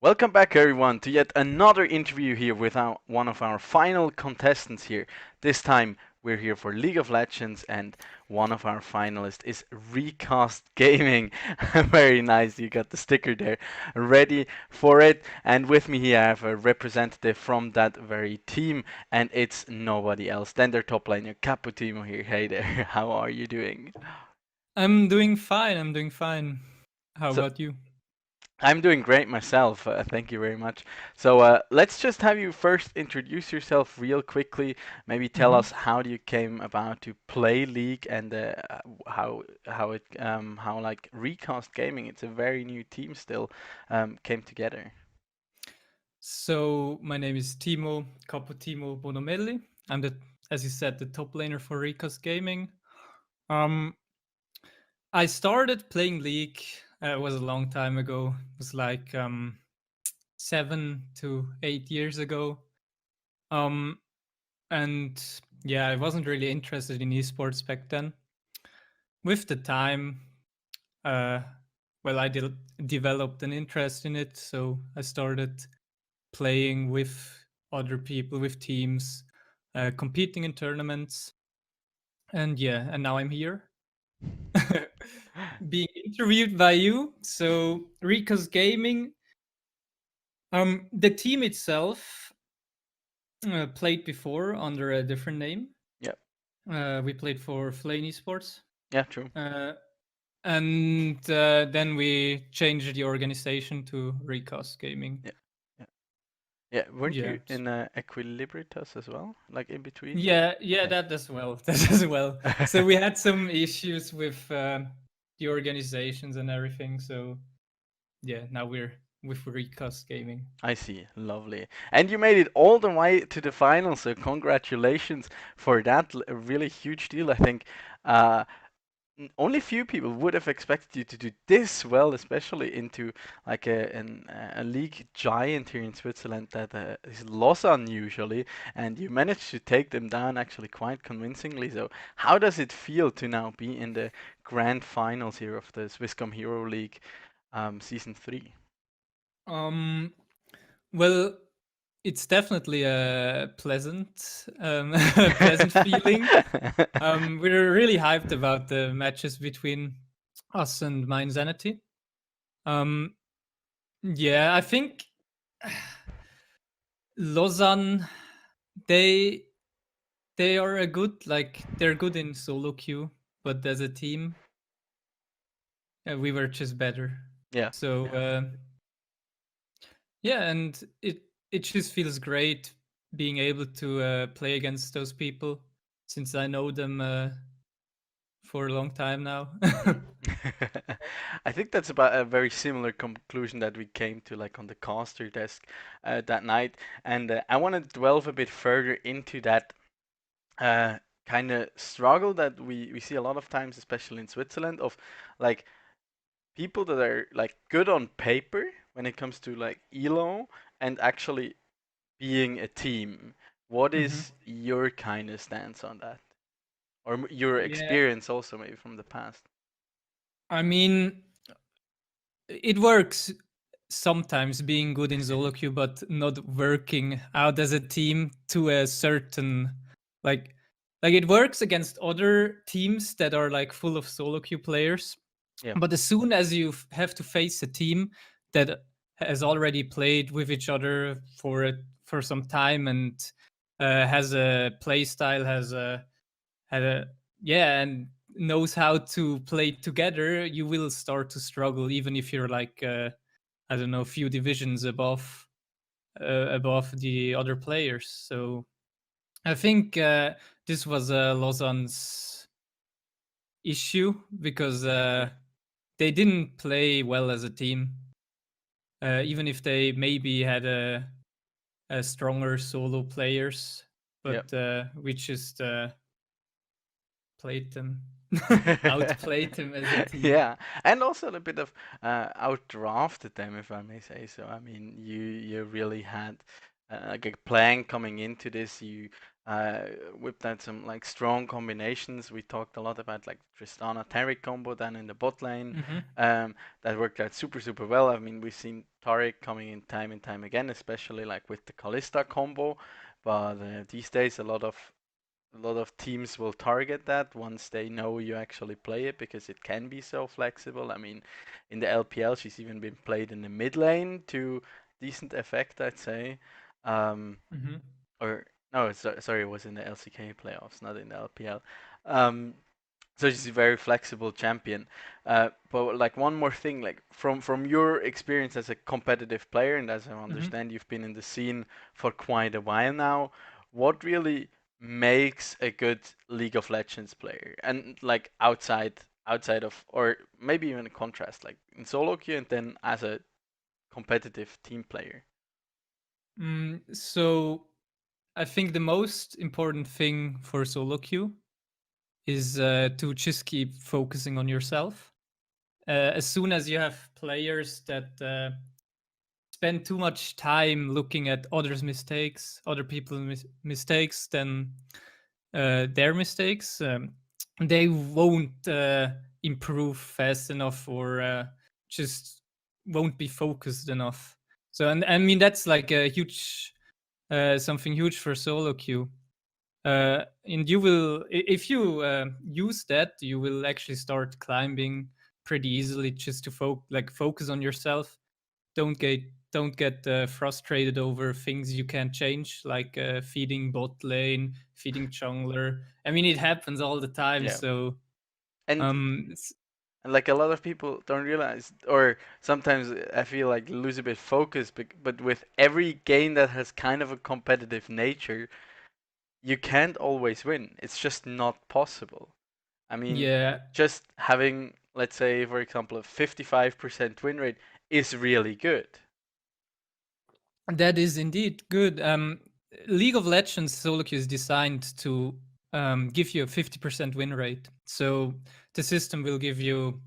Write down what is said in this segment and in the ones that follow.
Welcome back, everyone, to yet another interview here with one of our final contestants here. This time, we're here for League of Legends, and one of our finalists is Recast Gaming. Very nice, you got the sticker there ready for it. And with me here, I have a representative from that very team, and it's nobody else than their top laner, CappuTimo here. Hey there, how are you doing? I'm doing fine. I'm doing fine. How So, about you? I'm doing great myself. Thank you very much. So let's just have you first introduce yourself real quickly. Maybe tell hmm us how you came about to play League and how like Recast Gaming. It's a very new team still came together. So my name is Timo, CappuTimo Bonomelli. I'm as you said, the top laner for Recast Gaming. Um, I started playing League. It was a long time ago. It was like 7 to 8 years ago. Um, and yeah, I wasn't really interested in esports back then. With the time, uh, well, developed an interest in it, so I started playing with other people, with teams, competing in tournaments, and yeah, and now I'm here being interviewed by you. So Rico's Gaming, the team itself played before under a different name. Yeah, We played for Flame Esports. yeah, true. Uh, and then we changed the organization to Recast Gaming. Yeah, yeah, yeah. Weren't Yeah. you in Equilibritas as well, like in between? Yeah, Yeah. that as well. That as well. So we had some issues with the organizations and everything. So yeah, now we're with Recast Gaming. I see. Lovely. And you made it all the way to the final, so congratulations for that. A really huge deal, I think. Uh, Only few people would have expected you to do this well, especially into like a league giant here in Switzerland that is Lausanne usually, and you managed to take them down actually quite convincingly. So, how does it feel to now be in the grand finals here of the Swisscom Hero League season 3? Um, well, it's definitely a pleasant, pleasant feeling. We're really hyped about the matches between us and Mind Zanity. Um, yeah, I think Lausanne, they they are a good, like they're good in solo queue, but as a team, we were just better. Yeah, So yeah. yeah, and it just feels great being able to play against those people since I know them for a long time now. Mm. I think that's about a very similar conclusion that we came to, like on the caster desk that night. And I want to delve a bit further into that uh, kind of struggle that we see a lot of times, especially in Switzerland, of like people that are like good on paper when it comes to like ELO and actually being a team. What hmm is your kind of stance on that? Or your Yeah, experience also maybe from the past? I mean, it works sometimes being good in solo queue, but not working out as a team to a certain like like it works against other teams that are like full of solo queue players. Yeah. But as soon as you have to face a team that has already played with each other for some time and has a play style, has a had a yeah, and knows how to play together, you will start to struggle, even if you're like I don't know, a few divisions above the other players. So I think this was Lausanne's issue because Yeah. they didn't play well as a team, even if they maybe had a stronger solo players, Yeah. but we just played them, outplayed them as a team. Yeah, and also a bit of outdrafted them, if I may say so. I mean, you really had like a plan coming into this. You uh, whipped out some like strong combinations. We talked a lot about like Tristana Taric combo down in the bot lane. Mm-hmm. Um, that worked out super well. I mean, we've seen Taric coming in time and time again, especially like with the Kalista combo. But these days, a lot of teams will target that once they know you actually play it because it can be so flexible. I mean, in the LPL, she's even been played in the mid lane to decent effect, I'd say. Um, Mm-hmm. or no, sorry, it was in the LCK playoffs, not in the LPL. Um, so she's a very flexible champion. But like one more thing, like from your experience as a competitive player, and as I Mm-hmm. understand, you've been in the scene for quite a while now. What really makes a good League of Legends player? And like outside of, or maybe even a contrast, like in solo queue, and then as a competitive team player. So I think the most important thing for solo queue is to just keep focusing on yourself. As soon as you have players that spend too much time looking at others' mistakes, other people's mistakes, than their mistakes, they won't improve fast enough or just won't be focused enough. So, and I mean, that's like a huge, something huge for solo queue. And you will, if you use that, you will actually start climbing pretty easily just to focus on yourself. Don't get frustrated over things you can't change, like feeding bot lane, feeding jungler. I mean, it happens all the time. Yeah, So and it's, And like a lot of people don't realize, or sometimes I feel like lose a bit focus. But with every game that has kind of a competitive nature, you can't always win. It's just not possible. I mean, yeah, just having, let's say, for example, a 55% win rate is really good. that is indeed good. League of Legends solo queue is designed to give you a 50% win rate. So the system will give you,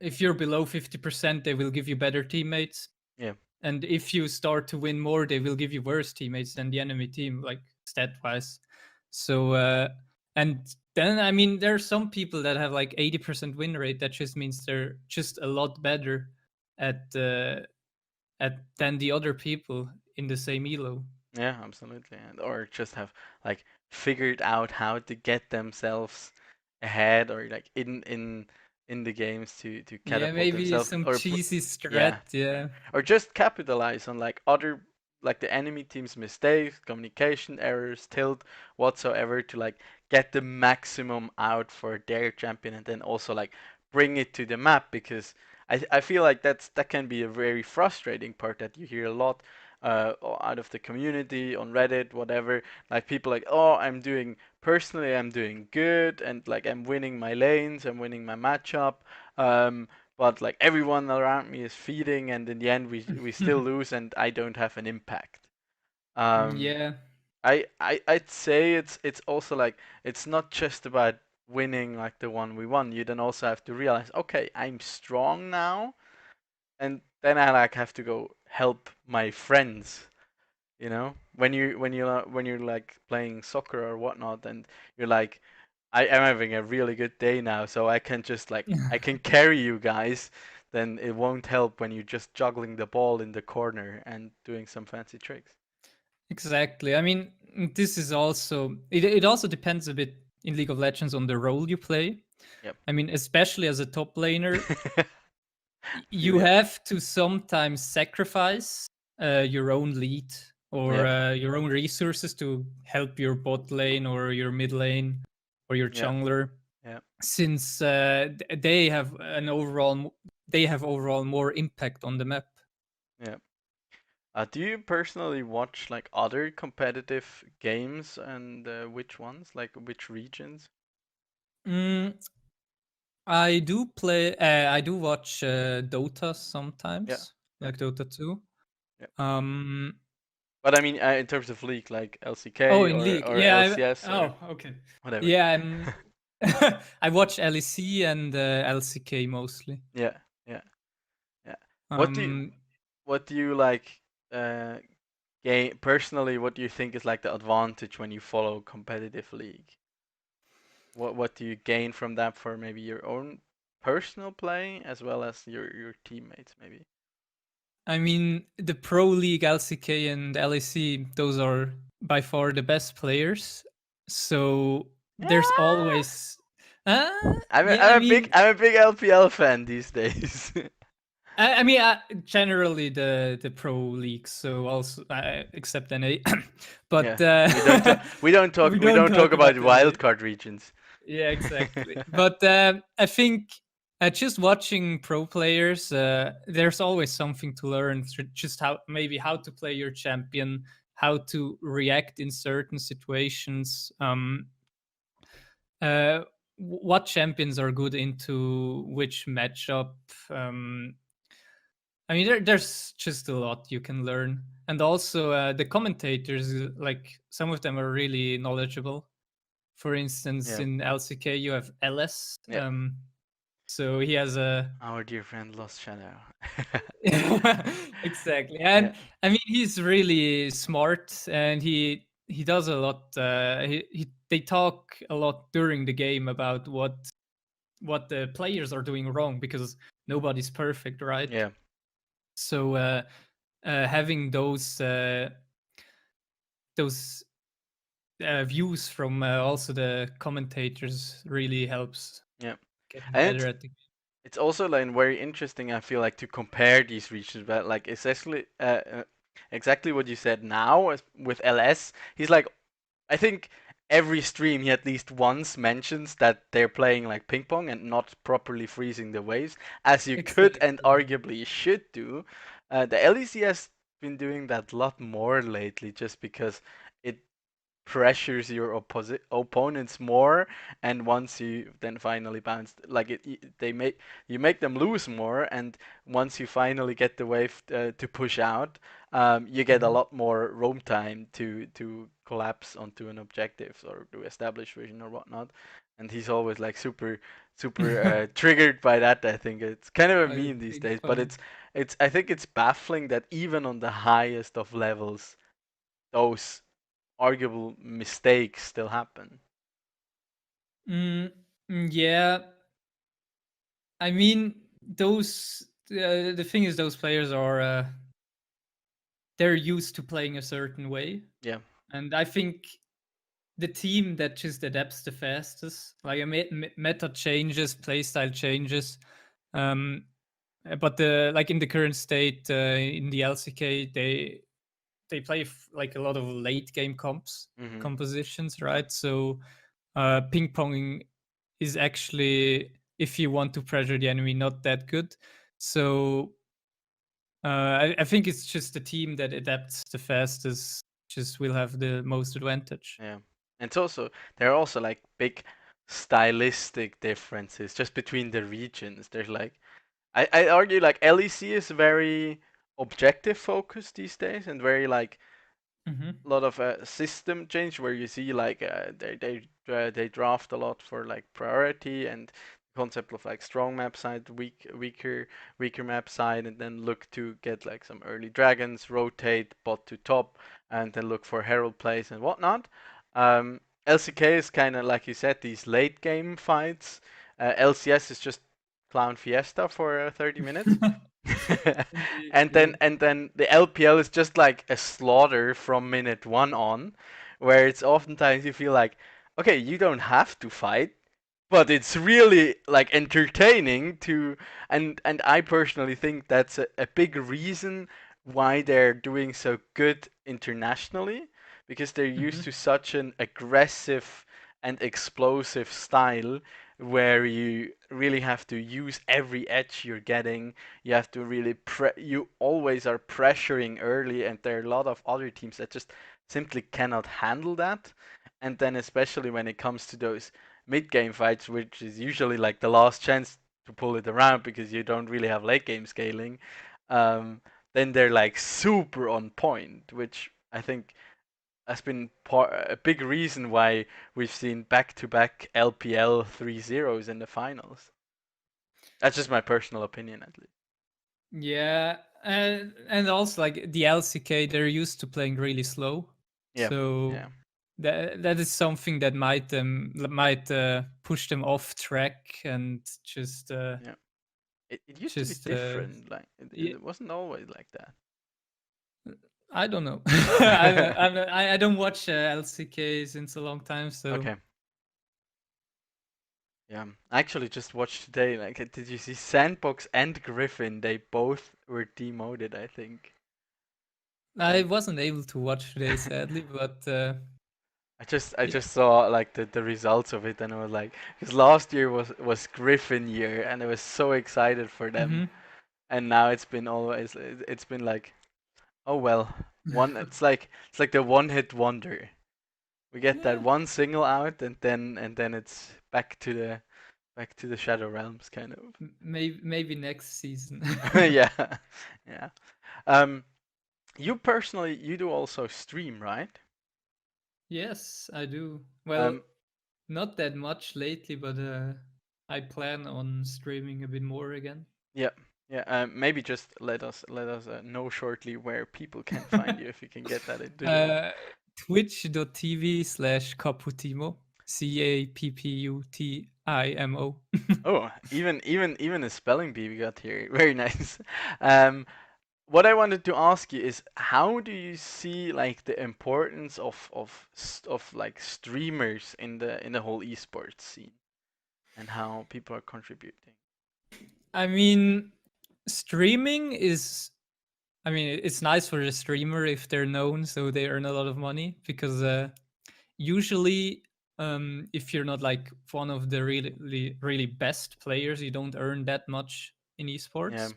if you're below 50%, they will give you better teammates. Yeah, And if you start to win more, they will give you worse teammates than the enemy team, like stat wise. So, and then I mean, there are some people that have like 80% win rate. That just means they're just a lot better at than the other people in the same elo. yeah, absolutely. And or just have like figured out how to get themselves ahead, or like in the games to Yeah, catapult maybe themselves, some or cheesy yeah, strat. Yeah. or just capitalize on like other, like the enemy team's mistakes, communication errors, tilt, whatsoever, to like get the maximum out for their champion, and then also like bring it to the map. Because I feel like that can be a very frustrating part that you hear a lot out of the community on Reddit, whatever. Like people like, oh, I'm doing good, and like I'm winning my lanes, I'm winning my matchup. But like everyone around me is feeding, and in the end we still lose, and I don't have an impact. Um, Yeah, I'd say it's also like it's not just about winning like the 1v1. You then also have to realize, okay, I'm strong now, and then I like have to go help my friends. When you're like playing soccer or whatnot, and you're like, I am having a really good day now, so I can just like I can carry you guys. Then it won't help when you're just juggling the ball in the corner and doing some fancy tricks. exactly. I mean, this is also it also depends a bit in League of Legends on the role you play. Yep. I mean, especially as a top laner, Feel you ya. have to sometimes sacrifice your own lead or Yep. your own resources to help your bot lane or your mid lane or your Yep. jungler, Yep. since they have overall more impact on the map. Yep. Do you personally watch like other competitive games, and which ones, like which regions? Mm, I do play. I do watch Dota Yeah. sometimes, Yeah. like Dota 2. Yeah. Um, But I mean, in terms of league, like oh, LCK in or League, or yeah. LCS or Oh, okay. whatever. Yeah, I watch LEC and LCK mostly. Yeah. Yeah. Yeah. What do you Um, what do you like uh gain personally? What do you think is like the advantage when you follow competitive league? What do you gain from that for maybe your own personal play as well as your teammates maybe? I mean, the Pro League, LCK, and LEC, those are by far the best players. So there's Yeah. always. Uh, I'm a, yeah, I I'm a big mean, I'm a big LPL fan these days. I mean, generally the pro leagues. So also, except NA, but Yeah, we we don't don't talk talk about about NA. wildcard regions. Yeah, exactly. But I think just watching pro players, there's always something to learn. Just how maybe how to play your champion, how to react in certain situations. Uh, what champions are good into which matchup? Um, I mean, there's just a lot you can learn, and also the commentators, like some of them are really knowledgeable. For instance, Yeah, in LCK, you have LS. yeah. So he has a Our dear friend Lost Shadow. exactly, Yeah, and I mean he's really smart, and he does a lot. They talk a lot during the game about what the players are doing wrong because nobody's perfect, right? yeah, So having those views from also the commentators really helps yeah. getting And better at the. it's also like very interesting. I feel like to compare these regions, but like exactly what you said now with LS. He's like I think every stream he at least once mentions that they're playing like ping pong and not properly freezing the waves, as you could and Exactly. arguably should do. The LEC has been doing that a lot more lately, just because it pressures your opponents more, and once you then finally bounce like they make you make them lose more, and once you finally get the wave to push out, you get a Mhm. lot more roam time to collapse onto an objective or to establish vision or whatnot. And he's always like super triggered by that. I think it's kind of a I meme these ping days, but pong. it's I think it's baffling that even on the highest of levels, those arguable mistakes still happen. Mm, yeah, I mean those. The thing is, those players are they're used to playing a certain way, Yeah. and I think the team that just adapts the fastest, like a meta changes, playstyle changes. Um, but the like in the current state in the LCK, they play like a lot of late game Mhm. compositions, right? So ping ponging is actually, if you want to pressure the enemy, not that good. So I think it's just the team that adapts the fastest just will have the most advantage. Yeah. And it's also there are also like big stylistic differences just between the regions. There's like I argue like LEC is very objective focused these days and very like Hmm. a lot of system change where you see like they draft a lot for like priority and concept of like strong map side, weaker map side, and then look to get like some early dragons, rotate bot to top, and then look for herald plays and whatnot. LCK is kind of like you said these late game fights. LCS is just clown fiesta for 30 minutes. Indeed, and yeah. then the LPL is just like a slaughter from minute one on, where it's oftentimes you feel like, okay, you don't have to fight, but it's really like entertaining to, and I personally think that's a big reason why they're doing so good internationally, because they're used Hmm. to such an aggressive and explosive style where you really have to use every edge you're getting. You have to really you always are pressuring early, and there are a lot of other teams that just simply cannot handle that. And then especially when it comes to those mid game fights, which is usually like the last chance to pull it around because you don't really have late game scaling, um, then they're like super on point, which I think has been a big reason why we've seen back to back LPL 3 zeros in the finals. That's just my personal opinion, at least. Yeah, and also like the LCK, they're used to playing really slow, Yeah, so yeah, that is something that might push them off track and yeah. It used to be just different. Like y- it wasn't always like that. I don't know. I don't watch LCK since a long time, so Okay. Yeah, I actually just watched today. Like, did you see Sandbox and Griffin? They both were demoted, I think. I Like, wasn't able to watch today, sadly. But I yeah. just saw like the results of it, and I was like, because last year was Griffin year, and I was so excited for them, Hmm. and now it's been like, oh well, one. It's like the one hit wonder. We get that Yeah, one single out, and then it's back to the Shadow Realms, kind of. maybe next season. Yeah, yeah. Um, you personally, you do also stream, right? Yes, I do. Well, Um, not that much lately, but I plan on streaming a bit more again. yeah, yeah. Maybe just let us know shortly where people can find you if you can get that into the. uh, Twitch.tv/CappuTimo. CappuTimo. Oh, even a spelling bee we got here. Very nice. Um, what I wanted to ask you is, how do you see like the importance of like streamers in the whole esports scene and how people are contributing? I mean, streaming is. I mean, it's nice for the streamer if they're known, so they earn a lot of money. Because usually, if you're not like one of the really best players, you don't earn that much in Yeah, esports.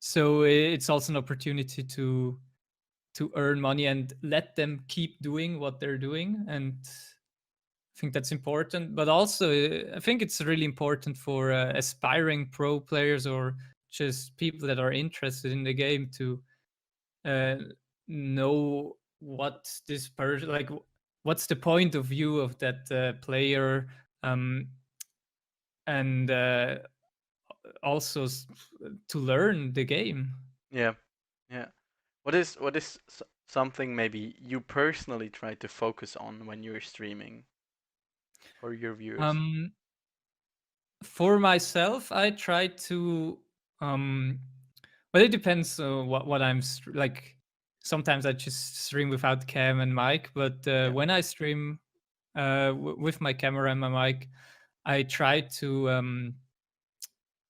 So it's also an opportunity to earn money and let them keep doing what they're doing. And I think that's important. But also, I think it's really important for aspiring pro players or just people that are interested in the game to uh, know what this person like. What's the point of view of that player, um, and also to learn the game. yeah, yeah. What is something maybe you personally try to focus on when you're streaming for your viewers? Um, for myself, I try to um, well, it depends what like. Sometimes I just stream without cam and mic, but Yeah, when I stream with my camera and my mic, I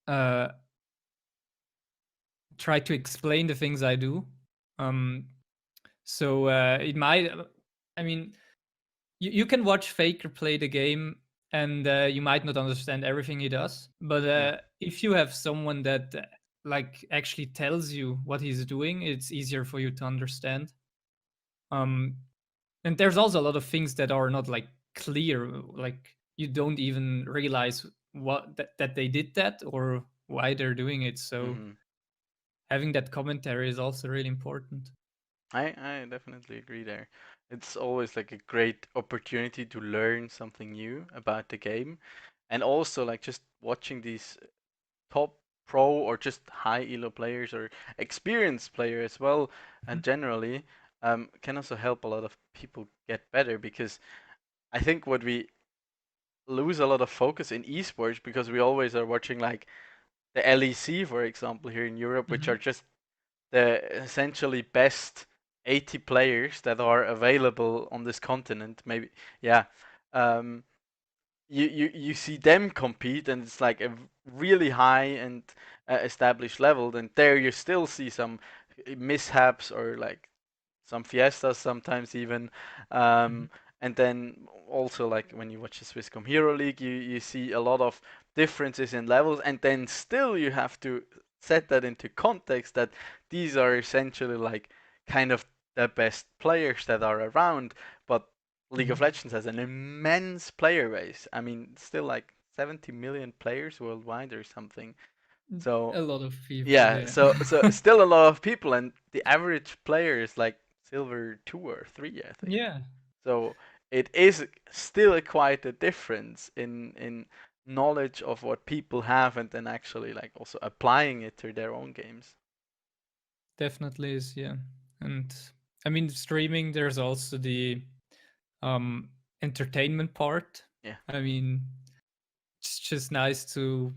uh, try to explain the things I do. Um, so it might, I mean, you can watch Faker play the game and you might not understand everything he does. But yeah. if you have someone that like actually tells you what he's doing, it's easier for you to understand. Um, and there's also a lot of things that are not like clear, like you don't even realize that they did that or why they're doing it. So Hmm. having that commentary is also really important. I definitely agree there. It's always like a great opportunity to learn something new about the game, and also like just watching these top pro or just high elo players or experienced player as well, and generally can also help a lot of people get better because I think what we lose a lot of focus in esports because we always are watching like the LEC, for example, here in Europe, which Mhm. are just the essentially best 80 players that are available on this continent. Maybe, yeah. Um, you see them compete, and it's like a really high and established level. And there you still see some mishaps or like some fiestas sometimes even. Mhm. Um, and then also like when you watch the Swisscom Hero League, you see a lot of differences in levels, and then still you have to set that into context that these are essentially like kind of the best players that are around, but League of Mhm. Legends has an immense player base. I mean, still like 70 million players worldwide or something. So A lot of people, yeah, yeah. so still a lot of people, and the average player is like silver 2 or 3, I think. Yeah. So it is still quite a difference in knowledge of what people have, and then actually like also applying it to their own games. definitely is, yeah. And I mean, streaming, there's also the um entertainment part. Yeah, I mean, it's just nice to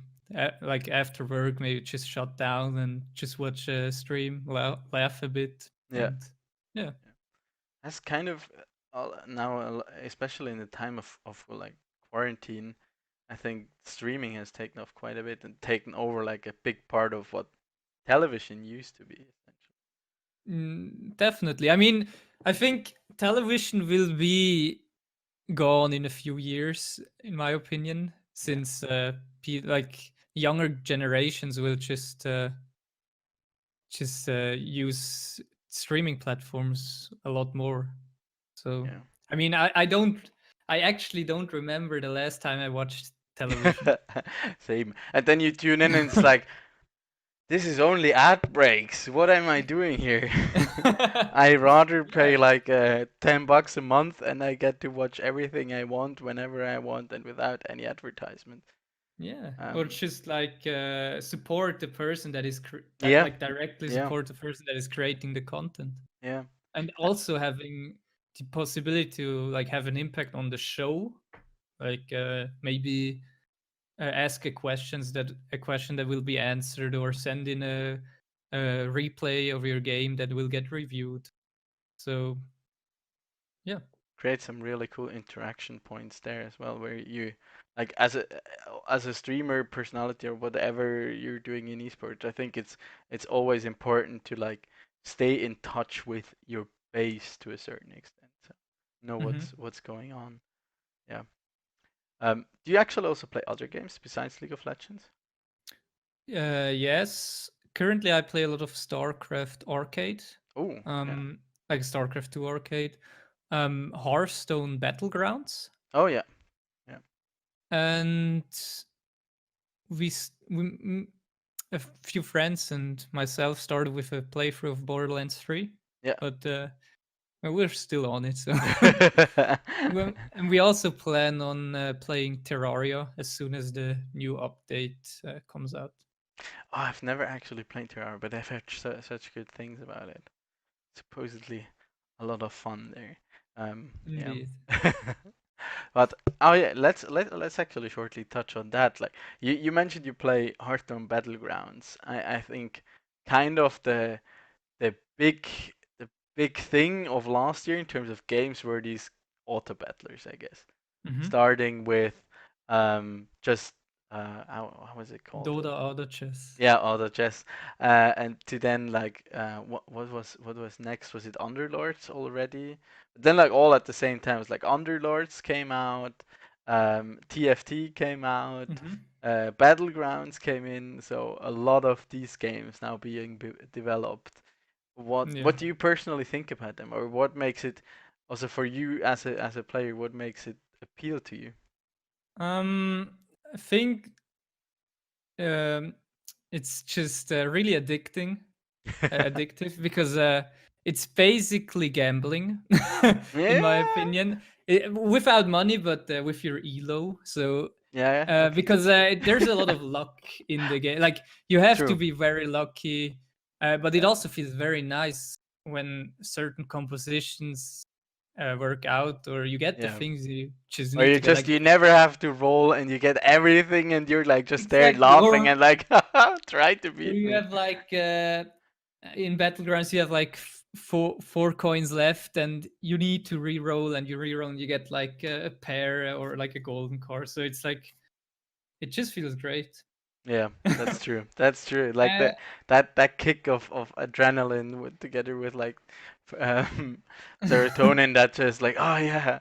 like after work maybe just shut down and just watch a stream, laugh a bit, yeah. and yeah. That's kind of now, especially in the time of like quarantine, I think streaming has taken off quite a bit and taken over like a big part of what television used to be, essentially. Definitely. I mean, I think television will be gone in a few years, in my opinion, Yeah, since like younger generations will just use streaming platforms a lot more. So, I mean, I actually don't remember the last time I watched television. yeah. Same. And then you tune in and it's like, this is only ad breaks. What am I doing here? I rather pay Yeah, like $10 a month and I get to watch everything I want whenever I want and without any advertisement. yeah, or Um, just like support the person that is yeah, like directly yeah, support the person that is creating the content, yeah. and also having the possibility to like have an impact on the show, like maybe ask a question that will be answered, or send in a replay of your game that will get reviewed. So yeah. Create some really cool interaction points there as well, where you like as a streamer personality or whatever you're doing in esports. I think it's always important to like stay in touch with your base to a certain extent. So know Hmm. what's going on. Yeah. Do you actually also play other games besides League of Legends? Yes. Currently, I play a lot of StarCraft Arcade, Oh, yeah. um, like StarCraft 2 Arcade, Hearthstone Battlegrounds, Oh, yeah. Yeah. and a few friends and myself started with a playthrough of Borderlands 3, Yeah. but well, we're still on it. So, and we also plan on playing Terraria as soon as the new update comes out. Oh, I've never actually played Terraria, but I've heard such good things about it. Supposedly a lot of fun there. Yeah. Indeed. But oh yeah, let's actually shortly touch on that. Like you mentioned you play Hearthstone Battlegrounds. I think kind of the big the big thing of last year in terms of games were these auto battlers, I guess. Hmm. Starting with just how was it called? Dota Auto Chess. Yeah, all the chess, and to then like what was next? Was it Underlords already? Then like all at the same time, it was like Underlords came out, TFT came out, Hmm. Battlegrounds came in. So a lot of these games now being developed. What Yeah. do you personally think about them, or what makes it also for you as a player? What makes it appeal to you? I think um, it's just really addictive because it's basically gambling, in my Yeah, opinion, without money, but with your elo. So yeah, okay, because there's a lot of luck in the game, like you have to true, be very lucky, but it yeah. also feels very nice when certain compositions work out, or you get the Yeah. things you just Or need you to get, just like you never have to roll and you get everything and you're like just there exactly. laughing and like try to Or beat you me. have like in battlegrounds you have like four coins left, and you need to re-roll, and you re-roll and you get like a pair or like a golden card. So it's like it just feels great. Yeah, that's true. That's true. Like uh, that kick of adrenaline together with like serotonin that just like oh yeah.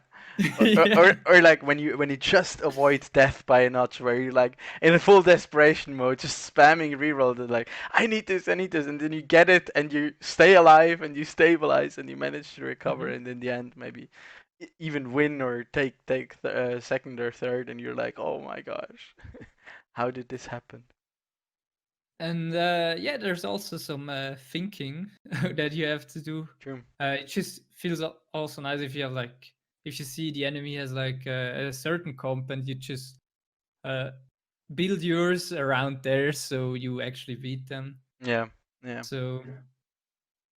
yeah. Or like when you just avoid death by a notch where you're like in a full desperation mode just spamming reroll and like I need this and then you get it and you stay alive and you stabilize and you manage to recover Mhm. and in the end maybe even win or take second or third and you're like oh my gosh. How did this happen? And yeah, there's also some thinking that you have to do. True. It just feels also nice if you have like, if you see the enemy has like a certain comp, and you just uh, build yours around there so you actually beat them. Yeah. Yeah. So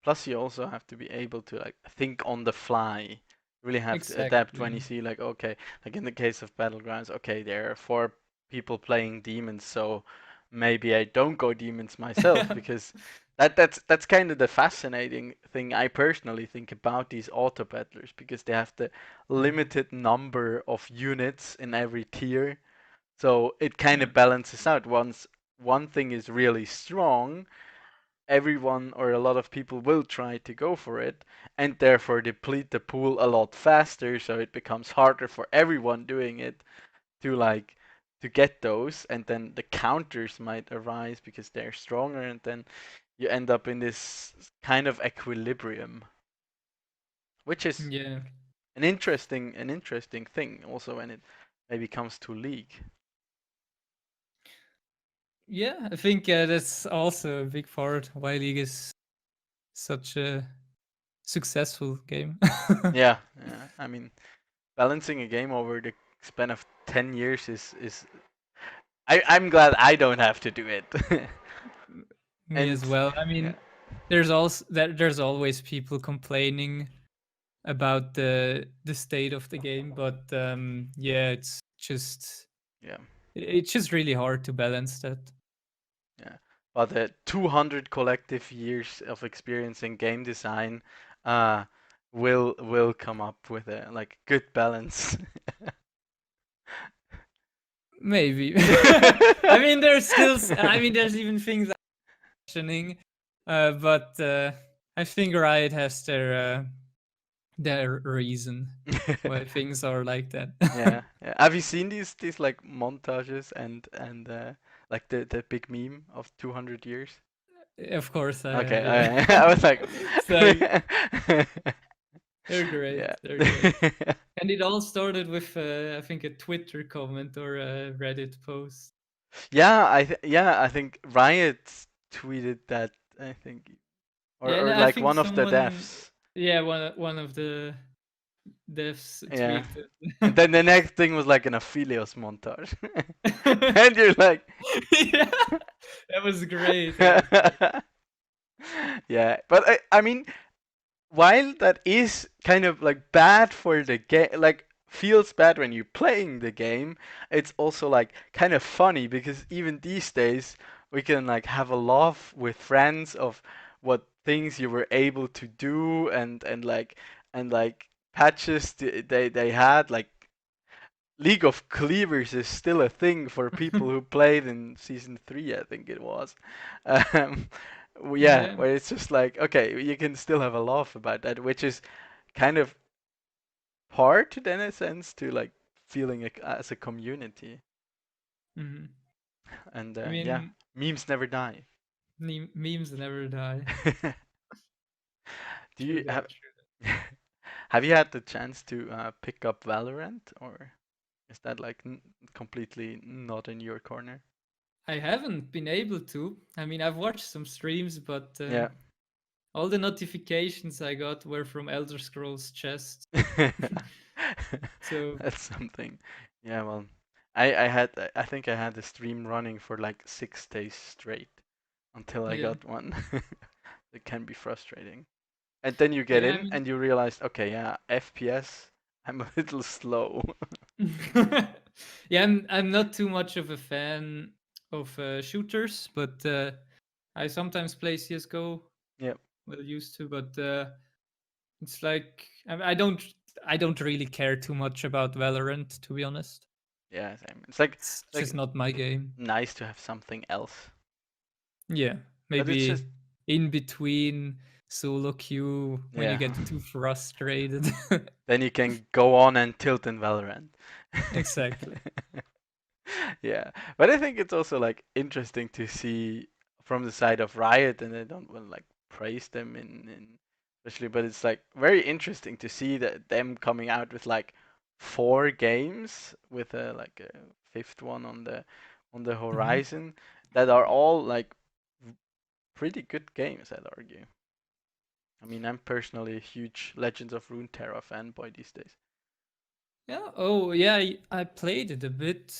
Plus, you also have to be able to like think on the fly. You really have to adapt when you Exactly. see like okay, like in the case of Battlegrounds, okay, there are four people playing demons, so maybe I don't go demons myself because that's kind of the fascinating thing I personally think about these auto battlers because they have the Mhm. limited number of units in every tier, so it kind Yeah. of balances out. Once one thing is really strong, everyone or a lot of people will try to go for it and therefore deplete the pool a lot faster, so it becomes harder for everyone doing it to like to get those, and then the counters might arise because they're stronger, and then you end up in this kind of equilibrium, which is Yeah. an interesting thing also when it maybe comes to league. Yeah, I think that's also a big part why League is such a successful game. Yeah, I mean, balancing a game over the span of 10 years is I'm glad I don't have to do it. Me And as well. I yeah, mean, there's always people complaining about the state of the game, but yeah, yeah, it's just really hard to balance that. yeah. But the 200 collective years of experience in game design uh will come up with a like good balance. Maybe. I mean, I mean, there's even things I'm questioning, but I think Riot has their reason why things are like that. Yeah, yeah. Have you seen these like montages and like the big meme of 200 years? Of course, I Okay, yeah. I was like, It's like they're great. yeah. They're great. And it all started with I think a Twitter comment or a Reddit post. Yeah, I think Riot tweeted that, I think, or Yeah, and or I like think one of the someone, devs. yeah, one of the devs Yeah. tweeted. And then the next thing was like an Aphelios montage. And you're like, Yeah, that was great. That was great. yeah, but I mean, while that is kind of like bad for the game, like feels bad when you're playing the game, it's also like kind of funny because even these days we can like have a laugh with friends of what things you were able to do and like patches they had like League of Cleavers is still a thing for people who played in season 3, I think it was. Um, yeah, Yeah. where it's just like, okay, you can still have a laugh about that, which is kind of part, then, in a sense, to like feeling as a community. Mhm. And I yeah, mean, memes never die. memes never die. Do True you that. have True that. have you had the chance to pick up Valorant, or is that like completely not in your corner? I haven't been able to. I mean, I've watched some streams, but Yeah. all the notifications I got were from Elder Scrolls Chest. So That's something. Yeah, well, I think I had the stream running for like 6 days straight until I yeah, got one. It can be frustrating. And then you get yeah. I in mean, and you realize, okay, yeah, FPS, I'm a little slow. yeah, I'm not too much of a fan of shooters, but I sometimes play CS:GO. Yep. Well, used to, but it's like I don't really care too much about Valorant, to be honest. Yeah, same. It's like It's it's just like not my game. nice to have something else. Yeah, But it's just maybe in between solo queue when you yeah. get too frustrated. Then you can go on and tilt in Valorant. Exactly. Yeah, but I think it's also like interesting to see from the side of Riot, and I don't want to like praise them in especially, but it's like very interesting to see that them coming out with like 4 games with a like a fifth one on the Mhm. horizon that are all like pretty good games, I'd argue. I mean, I'm personally a huge Legends of Runeterra fanboy these days. Yeah. Oh, yeah. I played it a bit.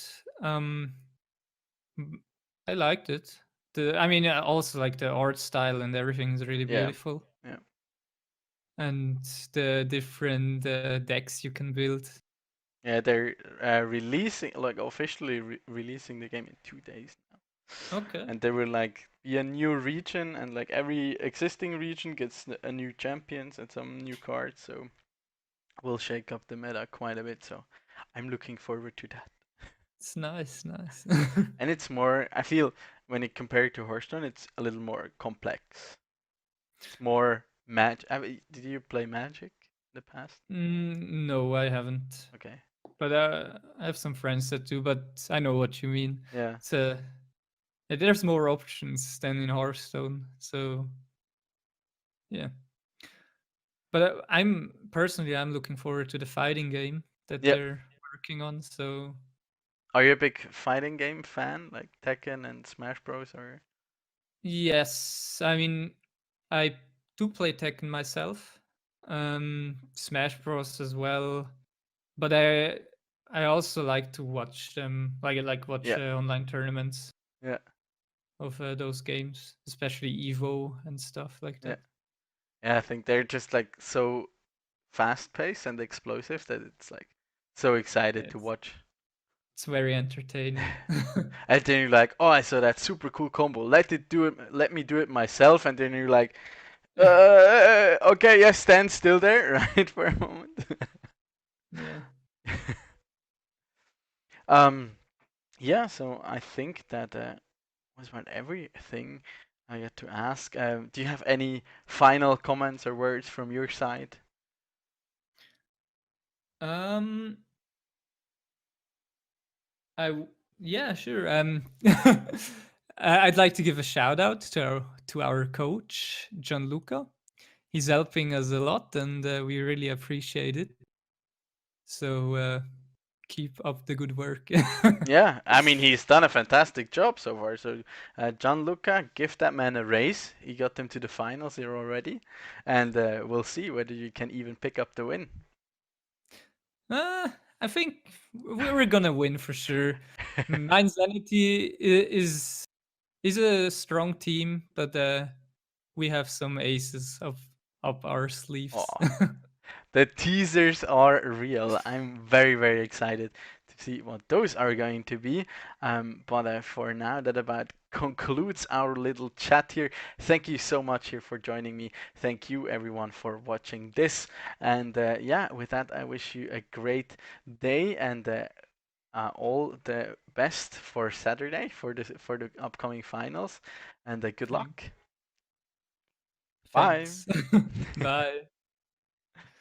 M- I liked it. I mean, also like the art style and everything is really Yeah, beautiful. and the different decks you can build. Yeah, they're releasing like officially releasing the game in 2 days now, Okay, and there will like be a new region, and like every existing region gets a new champions and some new cards, so will shake up the meta quite a bit. So I'm looking forward to that. it's nice, nice. And it's more, I feel, when it compared to Hearthstone, it's a little more complex. It's more magic. Did you play Magic in the past? No, I haven't. Okay. But I have some friends that do. But I know what you mean. Yeah. It's there's more options than in Hearthstone. So yeah. But I'm looking forward to the fighting game that Yep. they're working on. So Are you a big fighting game fan, like Tekken and Smash Bros? Or yes, I mean I do play Tekken myself, Smash Bros as well. But I also like to watch them, like I like watch yeah, online tournaments yeah, of those games, especially Evo and stuff like yeah, that. yeah. I think they're just like so fast paced and explosive that it's like so excited to It's watch. it's very entertaining. And then you're like, oh, I saw that super cool combo. Let me do it myself. And then you're like, okay, yes, stand still there, right, for a moment. Yeah. um, yeah. So I think that was about everything I got to ask. Do you have any final comments or words from your side? Um, yeah, sure. I'd like to give a shout out to our coach Gianluca. He's helping us a lot, and we really appreciate it. So keep up the good work. Yeah, I mean he's done a fantastic job so far. So, Gianluca, give that man a raise. He got them to the finals here already, and we'll see whether you can even pick up the win. I think we're gonna win for sure. Mind Sanity is a strong team, but we have some aces up our sleeves. Oh, the teasers are real. I'm very, very excited to see what those are going to be. But for now, that about concludes our little chat here. Thank you so much here for joining me. Thank you, everyone, for watching this. And yeah, with that, I wish you a great day and all the best for Saturday for the upcoming finals. And good Thank, luck. Bye. thanks. Bye.